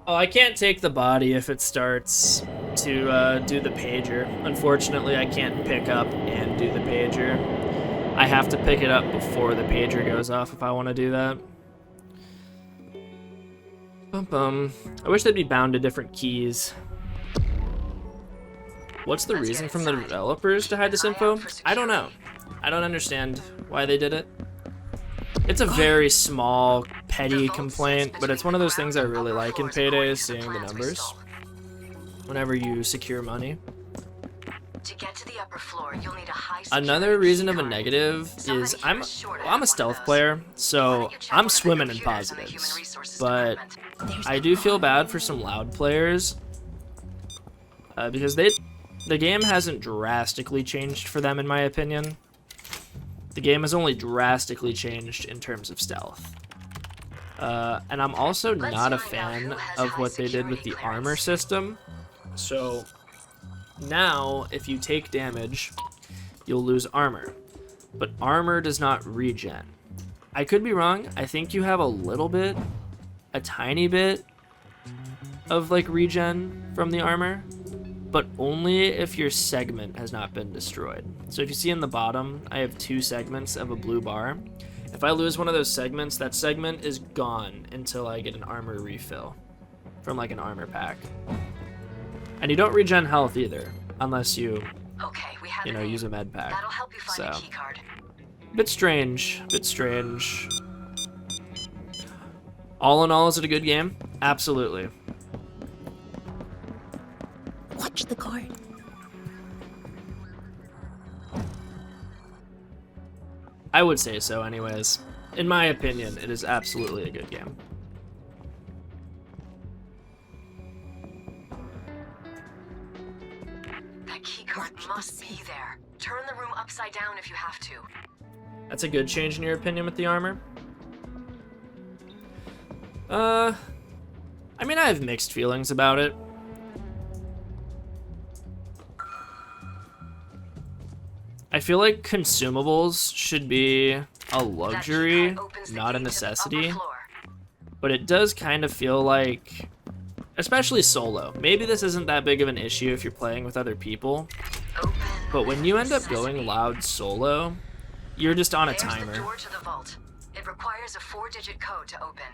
Oh, I can't take the body if it starts to do the pager. Unfortunately, I can't pick up and do the pager. I have to pick it up before the pager goes off if I want to do that. Bum bum. I wish they'd be bound to different keys. What's the reason from the developers to hide this info? I don't know. I don't understand why they did it. It's a very small, petty complaint, but it's one of those things I really like in Payday, is seeing the numbers whenever you secure money. To get to the upper floor, you'll need a high Another reason of a negative is I'm a stealth player, so I'm swimming in positives. But I do feel bad for some loud players because the game hasn't drastically changed for them, in my opinion. The game has only drastically changed in terms of stealth. And I'm also not a fan of what they did with the armor system. So now, if you take damage, you'll lose armor. But armor does not regen. I could be wrong. I think you have a tiny bit of like regen from the armor, but only if your segment has not been destroyed. So if you see in the bottom, I have 2 segments of a blue bar. If I lose one of those segments, that segment is gone until I get an armor refill from like an armor pack. And you don't regen health either, unless you, use a med pack. That'll help you find a key card. Bit strange. All in all, is it a good game? Absolutely. Watch the card. I would say so anyways. In my opinion, it is absolutely a good game. That key card must be there. Turn the room upside down if you have to. That's a good change in your opinion with the armor? I mean, I have mixed feelings about it. I feel like consumables should be a luxury, not a necessity. But it does kind of feel like, especially solo, maybe this isn't that big of an issue if you're playing with other people, but when you end up going loud solo, you're just on a timer. The door to the vault. It requires a 4-digit code to open.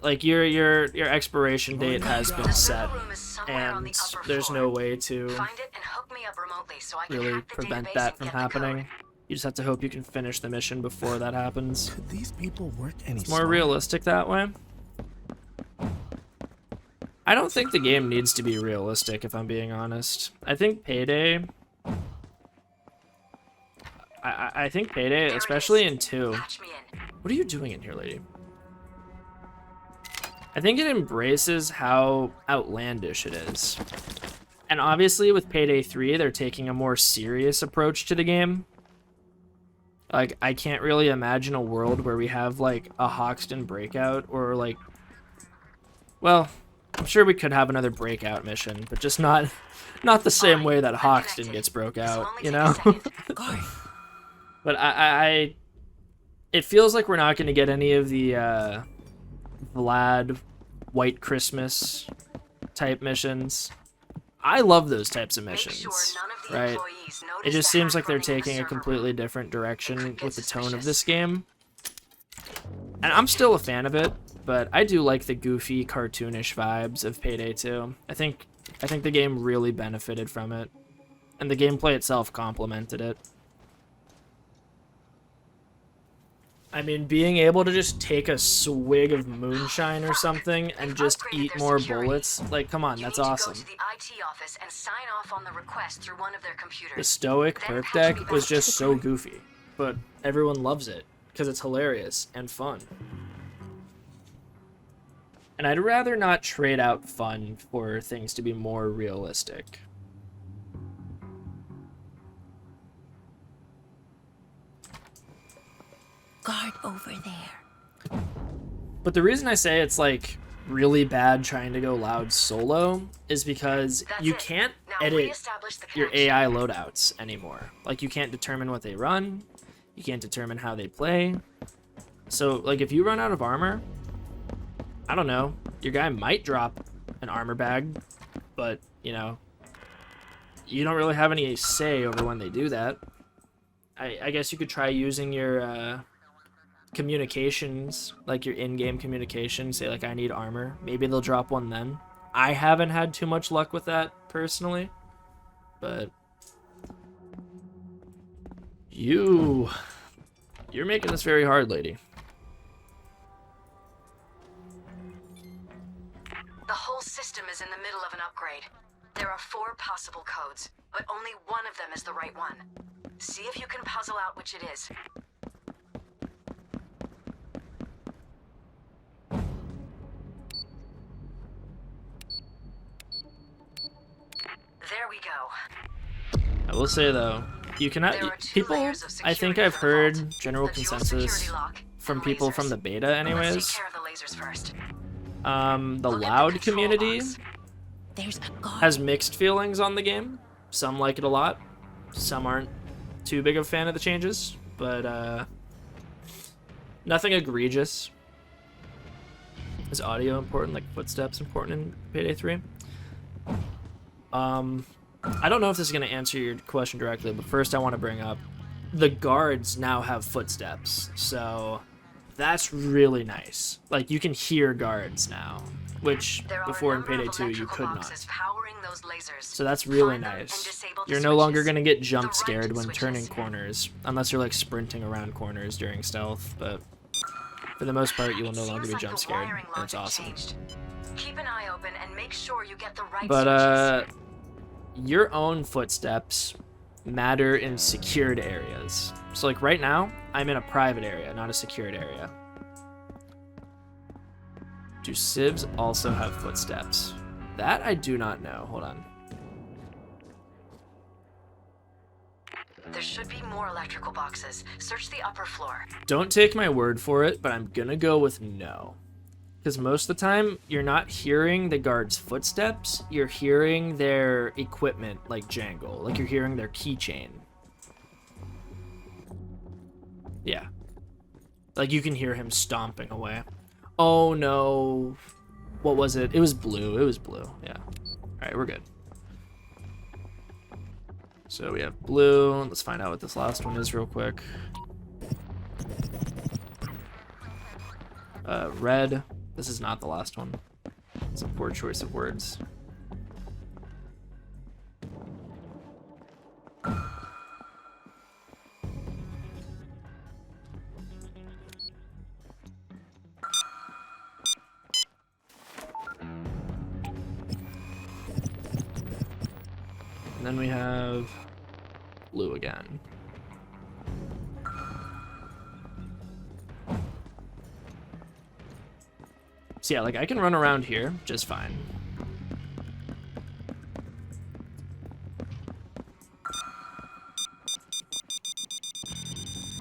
Like your expiration date has been set, and there's no way to Find it and hook me up remotely so I can really hack the prevent database that and from get the happening. code. You just have to hope you can finish the mission before that happens. Could these people work any It's more realistic that way. I don't think the game needs to be realistic, if I'm being honest. I think Payday, especially in 2. Patch me in. What are you doing in here, lady? I think it embraces how outlandish it is. And obviously with Payday 3, they're taking a more serious approach to the game. Like, I can't really imagine a world where we have, like, a Hoxton breakout, or, like... Well, I'm sure we could have another breakout mission, but just not the same way that Hoxton gets broke out, you know? But it feels like we're not going to get any of the, Vlad White Christmas type missions. I love those types of missions, right? It just seems like they're taking a completely different direction with the tone of this game. And I'm still a fan of it, but I do like the goofy, cartoonish vibes of Payday 2. I think the game really benefited from it, and the gameplay itself complemented it. I mean, being able to just take a swig of moonshine or something and just eat more bullets, like, come on, that's awesome. You need to go to the IT office and sign off on the request through one of their computers. The Stoic perk deck was just so goofy, but everyone loves it because it's hilarious and fun. And I'd rather not trade out fun for things to be more realistic. Guard over there. But the reason I say it's like really bad trying to go loud solo is because you can't edit your AI loadouts anymore. Like, you can't determine what they run, you can't determine how they play. So like, if you run out of armor, I don't know, Your guy might drop an armor bag, but, you know, you don't really have any say over when they do that. I guess you could try using your communications, like your in-game communication, say like I need armor. Maybe they'll drop one then. I haven't had too much luck with that personally, but you're making this very hard, lady. The whole system is in the middle of an upgrade. There are 4 possible codes, but only one of them is the right one. See if you can puzzle out which it is. There we go. I will say though, you cannot. People, I think I've heard general consensus from people from the beta, anyways. The loud community has mixed feelings on the game. Some like it a lot. Some aren't too big of a fan of the changes, but nothing egregious. Is audio important? Like footsteps important in Payday 3? I don't know if this is going to answer your question directly, but first I want to bring up the guards now have footsteps, so that's really nice. Like, you can hear guards now, which before in Payday 2 you could not. So that's really nice. You're no longer going to get jump scared when turning corners, unless you're like sprinting around corners during stealth, but for the most part you will no longer be jump scared, and it's awesome. Keep an eye open and make sure you get the right But your own footsteps matter in secured areas. So like right now, I'm in a private area, not a secured area. Do civs also have footsteps? That I do not know. Hold on. There should be more electrical boxes. Search the upper floor. Don't take my word for it, but I'm gonna go with no. Because most of the time, you're not hearing the guards' footsteps, you're hearing their equipment, like, jangle. Like, you're hearing their keychain. Yeah. Like, you can hear him stomping away. Oh, no. What was it? It was blue. It was blue. Yeah. Alright, we're good. So we have blue. Let's find out what this last one is real quick. Red. This is not the last one. It's a poor choice of words. And then we have blue again. So yeah, like I can run around here just fine.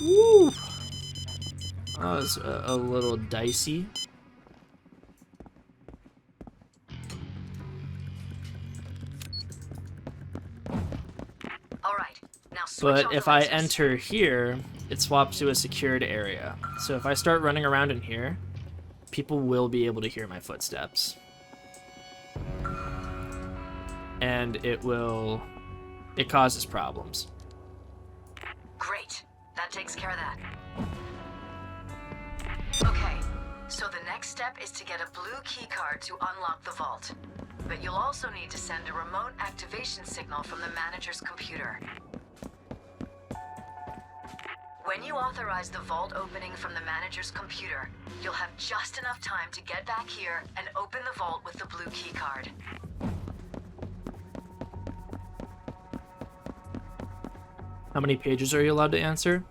Woo! That was a little dicey. But if I enter here, it swaps to a secured area. So if I start running around in here, people will be able to hear my footsteps. And it causes problems. Great. That takes care of that. Okay, so the next step is to get a blue key card to unlock the vault. But you'll also need to send a remote activation signal from the manager's computer. When you authorize the vault opening from the manager's computer, you'll have just enough time to get back here and open the vault with the blue key card. How many pages are you allowed to answer?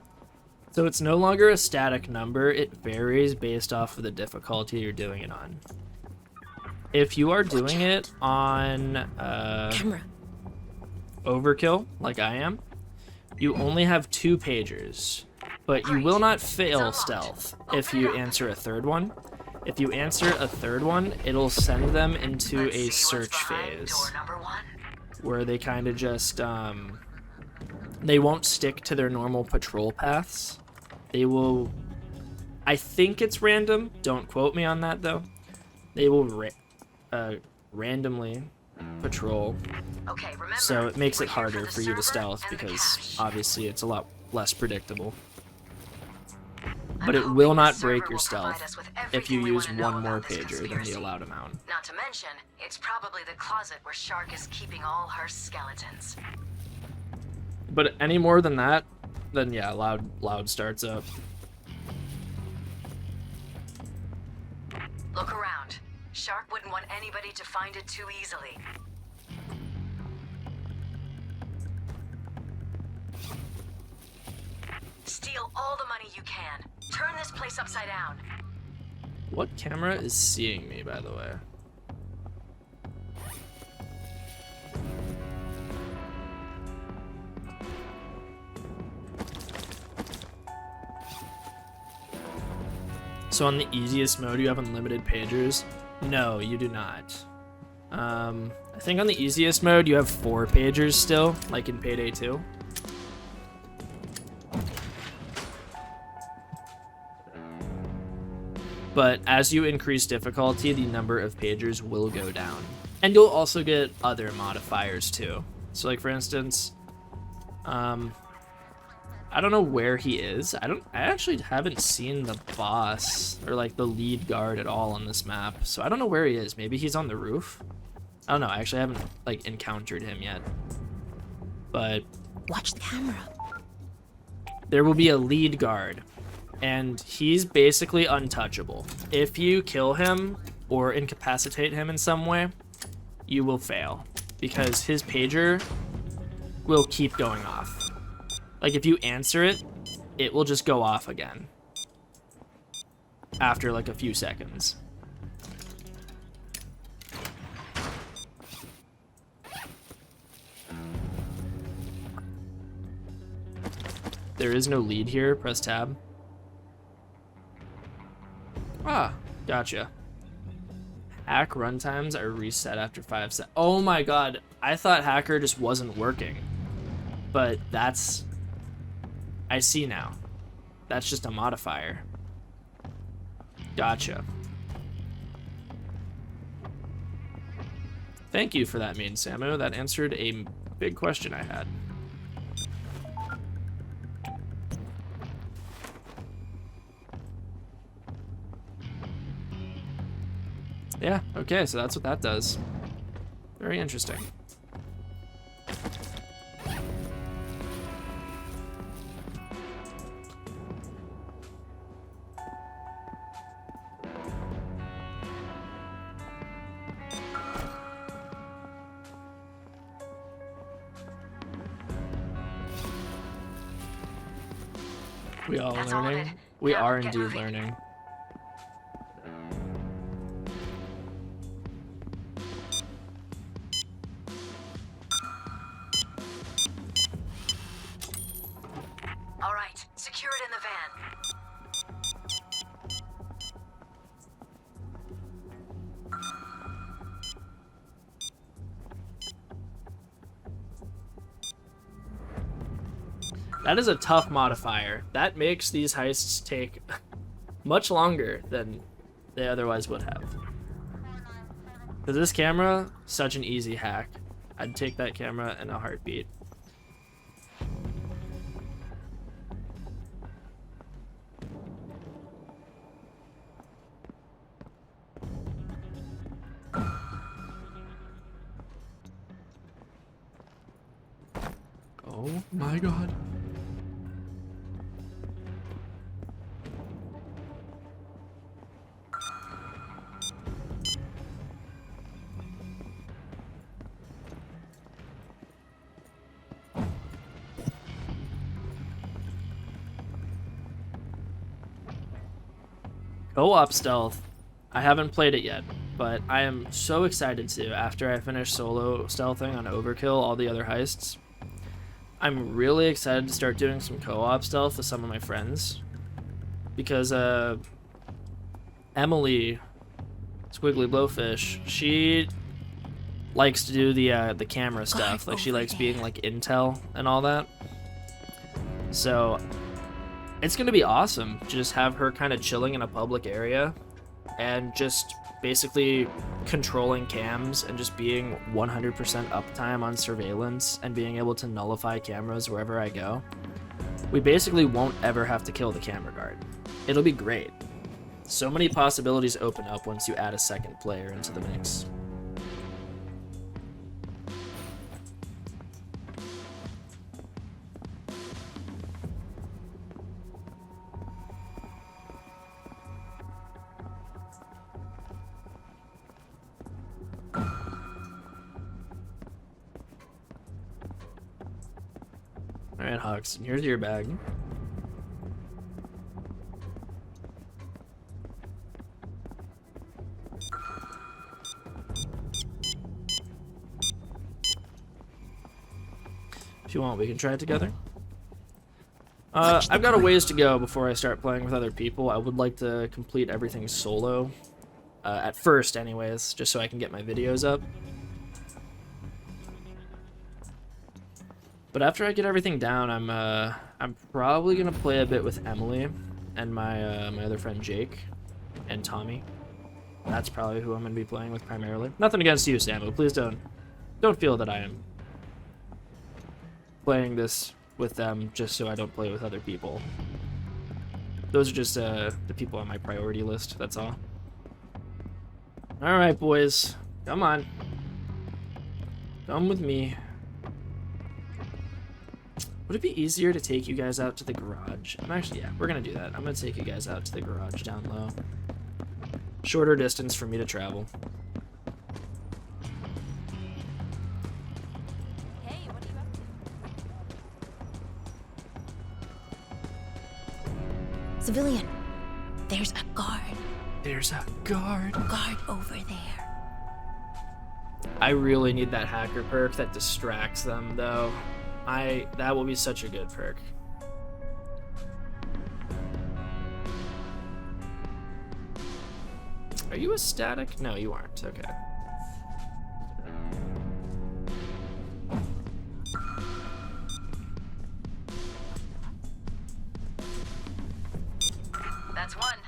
So it's no longer a static number, it varies based off of the difficulty you're doing it on. If you are doing it on Camera. Overkill, like I am, you only have 2 pagers, but you will not fail stealth if you answer a third one. If you answer a third one, it'll send them into a search phase where they kind of just, they won't stick to their normal patrol paths. They will, I think it's random, don't quote me on that though, they will randomly patrol. Okay, remember, So it makes we're it here harder the for you to server stealth and the because cache. obviously it's a lot less predictable. I'm But it hoping will the not server break your will provide stealth us with if everything you we use wanna know one more about this pager than the conspiracy. allowed amount. Not to mention, it's probably the closet where Sharke is keeping all her skeletons. But any more than that, then yeah, loud starts up. Look around. Sharke wouldn't want anybody to find it too easily. Steal all the money you can. Turn this place upside down. What camera is seeing me, by the way? So on the easiest mode, you have unlimited pagers? No, you do not. I think on the easiest mode, you have 4 pagers still, like in Payday 2. But as you increase difficulty, the number of pagers will go down. And you'll also get other modifiers too. So like for instance, I don't know where he is. I actually haven't seen the boss or like the lead guard at all on this map. So I don't know where he is. Maybe he's on the roof. I don't know. I actually haven't like encountered him yet. But Watch the camera. there will be a lead guard, and he's basically untouchable. If you kill him or incapacitate him in some way, you will fail because his pager will keep going off. Like if you answer it, it will just go off again after like a few seconds. There is no lead here. Press tab. Ah, gotcha. Hack runtimes are reset after 5 seconds. Oh my god, I thought hacker just wasn't working. But that's... I see now. That's just a modifier. Gotcha. Thank you for that, Main Samu. That answered a big question I had. Yeah, okay, so that's what that does. Very interesting. We all That's all of it. learning? We Now, are get indeed moving. learning. All right, secure it in the van. That is a tough modifier. That makes these heists take much longer than they otherwise would have. Because this camera, such an easy hack. I'd take that camera in a heartbeat. Oh my god. Co-op stealth. I haven't played it yet, but I am so excited to after I finish solo stealthing on Overkill, all the other heists. I'm really excited to start doing some co-op stealth with some of my friends. Because Emily, Squiggly Blowfish, she likes to do the camera stuff. Like she likes being like intel and all that. So it's gonna be awesome to just have her kind of chilling in a public area and just basically controlling cams and just being 100% uptime on surveillance and being able to nullify cameras wherever I go, we basically won't ever have to kill the camera guard. It'll be great. So many possibilities open up once you add a second player into the mix. Alright, Hawks, here's your bag. If you want, we can try it together. I've got a ways to go before I start playing with other people. I would like to complete everything solo. At first, anyways, just so I can get my videos up. But after I get everything down, I'm probably gonna play a bit with Emily and my my other friend Jake and Tommy. That's probably who I'm gonna be playing with primarily. Nothing against you, Samu. Please don't feel that I am playing this with them just so I don't play with other people. Those are just the people on my priority list. That's all. All right, boys, come on, come with me. Would it be easier to take you guys out to the garage? Yeah, we're gonna do that. I'm gonna take you guys out to the garage down low. Shorter distance for me to travel. Hey, what are you up to? Civilian, there's a guard. There's a guard. Guard over there. I really need that hacker perk that distracts them, though. That will be such a good perk. Are you a static? No, you aren't. Okay. That's one.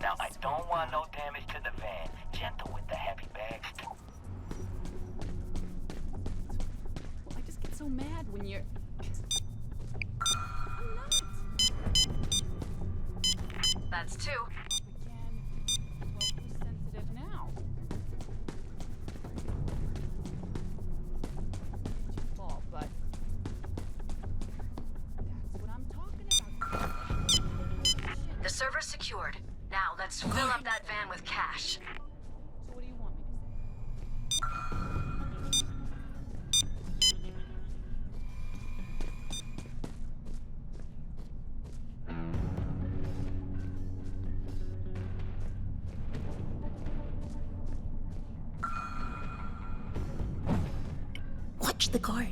Now, I don't want no damage to the van. Gentle with the heavy bags. I just get so mad when you're... I'm not. That's two. Again. Well, who's sensitive now? It's your fault, but... That's what I'm talking about. The server's secured. Now let's fill up that van with cash. So what do you want me to say? Watch the guard.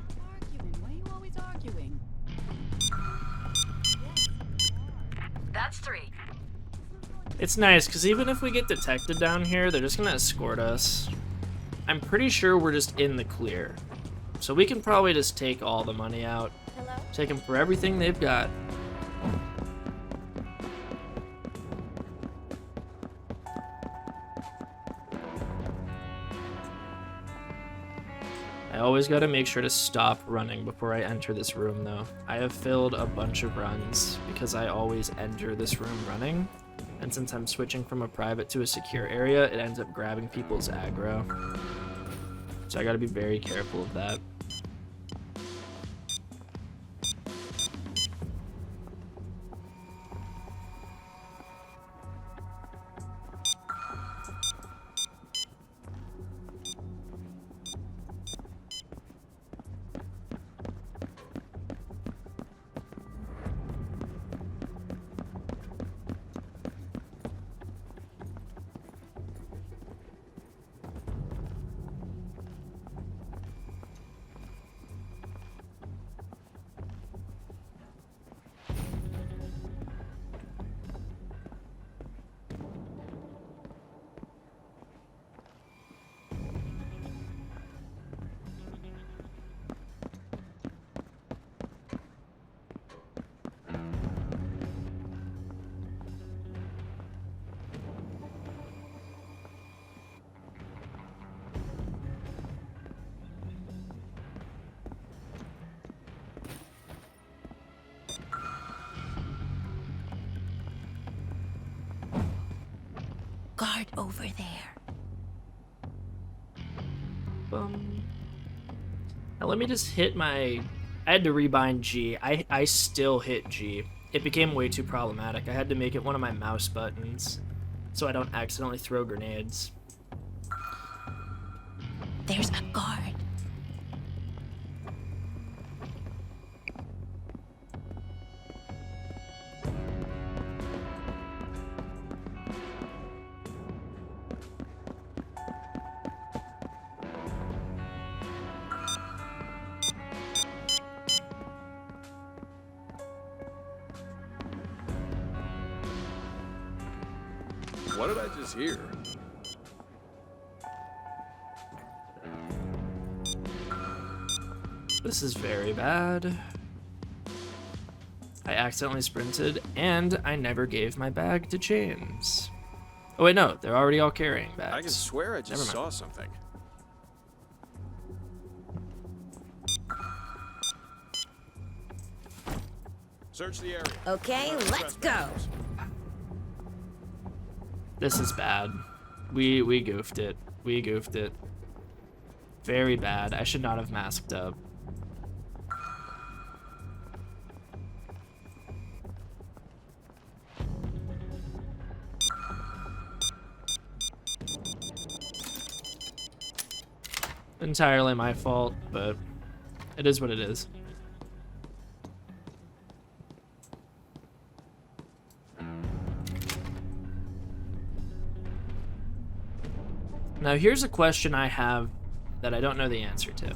Stop arguing. Why are you always arguing? That's three. It's nice, because even if we get detected down here, they're just going to escort us. I'm pretty sure we're just in the clear. So we can probably just take all the money out. Hello? Take them for everything they've got. I always got to make sure to stop running before I enter this room, though. I have filled a bunch of runs because I always enter this room running. And since I'm switching from a private to a secure area, it ends up grabbing people's aggro. So I gotta be very careful of that. guard over there. Now let me just hit my... I had to rebind G. I still hit G. It became way too problematic. I had to make it one of my mouse buttons so I don't accidentally throw grenades. There's a guard. What did I just hear? This is very bad. I accidentally sprinted, and I never gave my bag to James. Oh wait, no, they're already all carrying bags. I can swear I Never just mind. saw something. Search the area. Okay, let's go. This is bad. We goofed it. We goofed it. Very bad. I should not have masked up. Entirely my fault, but it is what it is. Now here's a question I have that I don't know the answer to.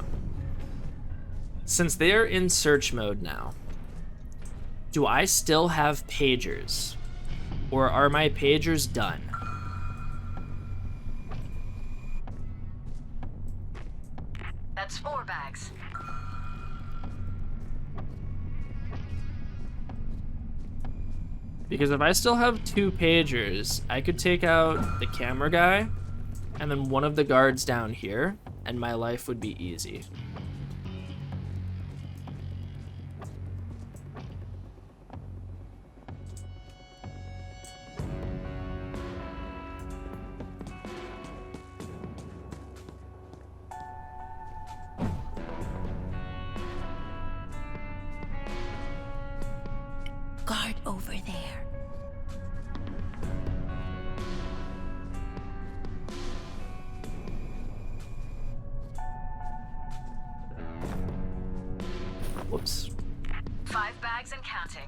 Since they're in search mode now, do I still have pagers? Or are my pagers done? That's 4 bags. Because if I still have 2 pagers, I could take out the camera guy and then one of the guards down here, and my life would be easy. Guard over there. Whoops. 5 bags and counting.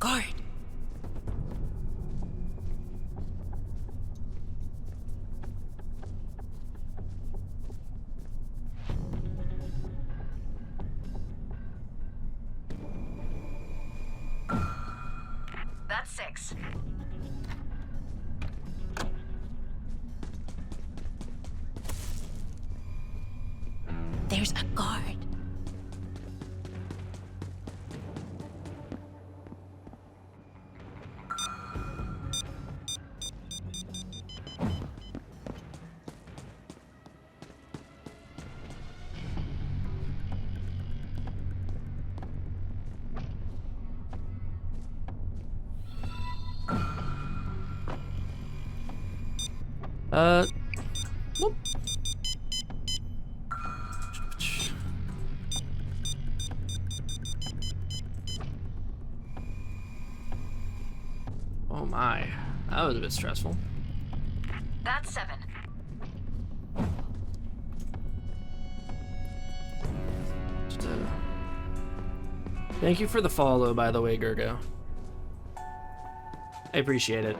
Guard. That's 6. There's a guard. Whoop. Oh my, that was a bit stressful. That's 7. Just, thank you for the follow, by the way, Gergo. I appreciate it.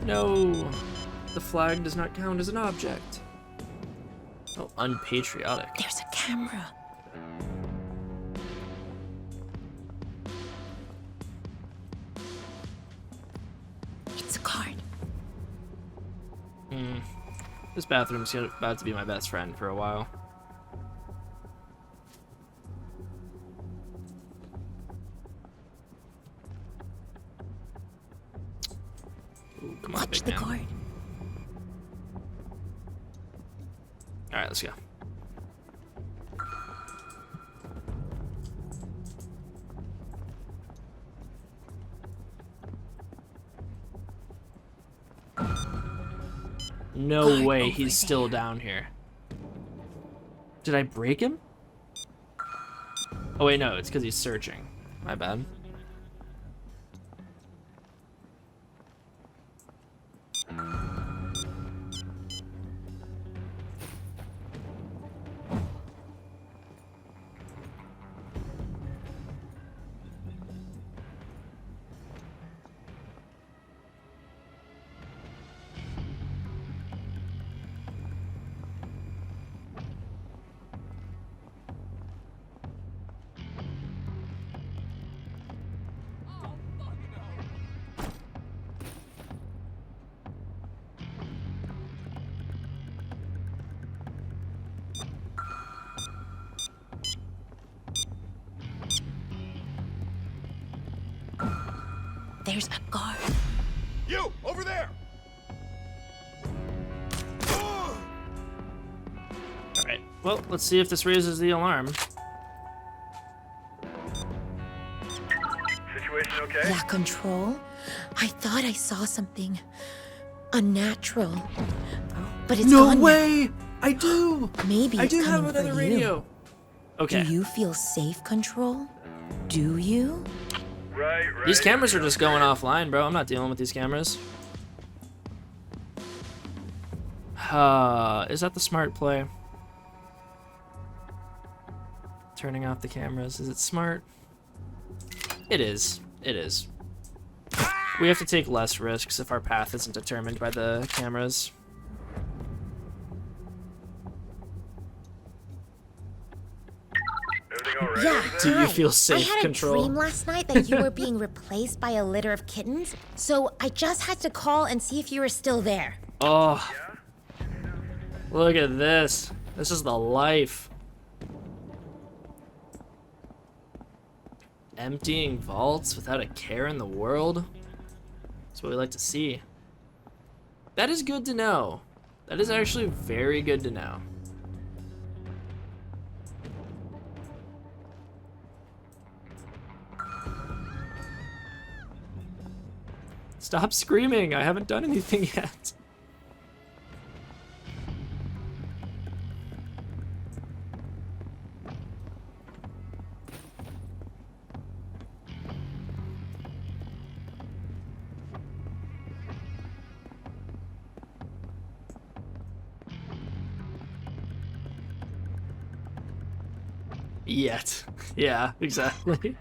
No, the flag does not count as an object. Oh, unpatriotic. There's a camera. It's It's a card. This bathroom's about to be my best friend for a while. Ooh, come on, Watch big the man. card. All right, let's go. No Card way over he's still there. down here. Did I break him? Oh wait, no, it's because he's searching. My bad. There's a guard. You over there. All right. Well, let's see if this raises the alarm. Situation okay? Yeah, Control. I thought I saw something unnatural, but it's No gone now. way! I do. Maybe I it's do have coming another for radio. Okay. Do you feel safe, Control? Do you? Right. These cameras are just going offline, bro. I'm not dealing with these cameras. Is that the smart play? Turning off the cameras. Is it smart? It is. It is. We have to take less risks if our path isn't determined by the cameras. Everything all right? Yeah. Do you hi. feel safe, I had Control? a dream last night that you were being replaced by a litter of kittens, so I just had to call and see if you were still there. Oh. Look at this. This is the life. Emptying vaults without a care in the world. That's what we like to see. That is good to know. That is actually very good to know. Stop screaming. I haven't done anything yet. Yet. Yeah, exactly.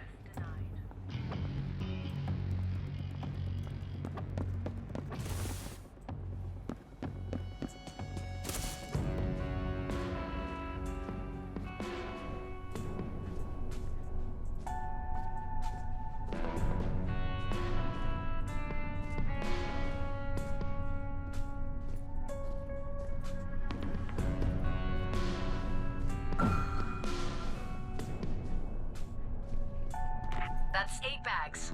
That's 8 bags.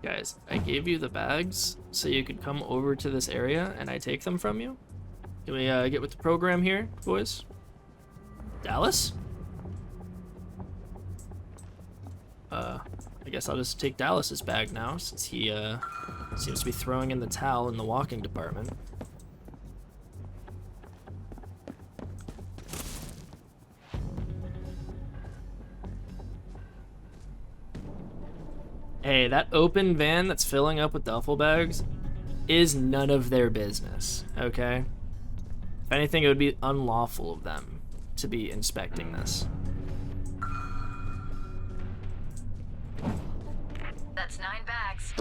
Guys, I gave you the bags so you could come over to this area and I take them from you. Can we get with the program here, boys? Dallas? I guess I'll just take Dallas's bag now since he seems to be throwing in the towel in the walking department. Hey, that open van that's filling up with duffel bags is none of their business, okay? If anything, it would be unlawful of them to be inspecting this. That's 9 bags.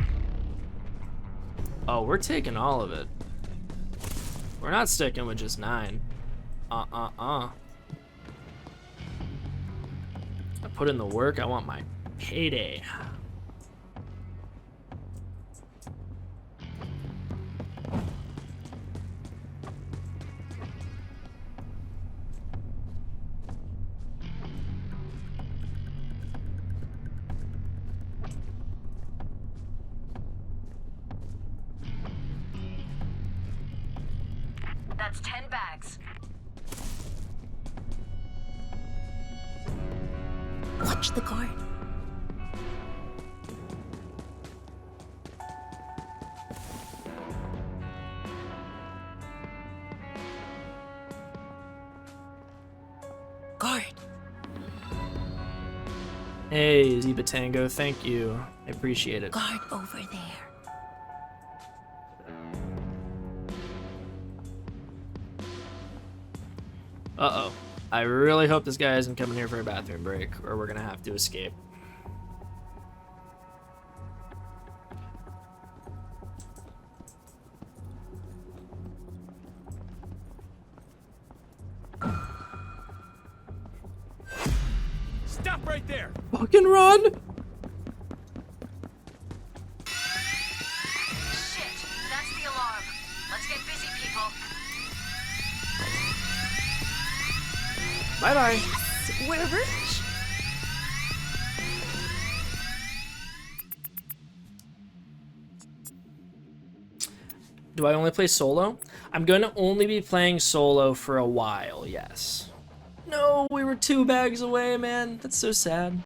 Oh, we're taking all of it. We're not sticking with just 9. I put in the work. I want my payday. That's 10 bags. Watch the guard. Guard. Hey, Ziba Tango, thank you. I appreciate it. Guard over there. Uh-oh. I really hope this guy isn't coming here for a bathroom break, or we're gonna have to escape. Stop right there. Fucking run! Shit, that's the alarm. Let's get busy, people. Bye-bye. We're rich. Do I only play solo? I'm going to only be playing solo for a while, yes. No, we were 2 bags away, man. That's so sad.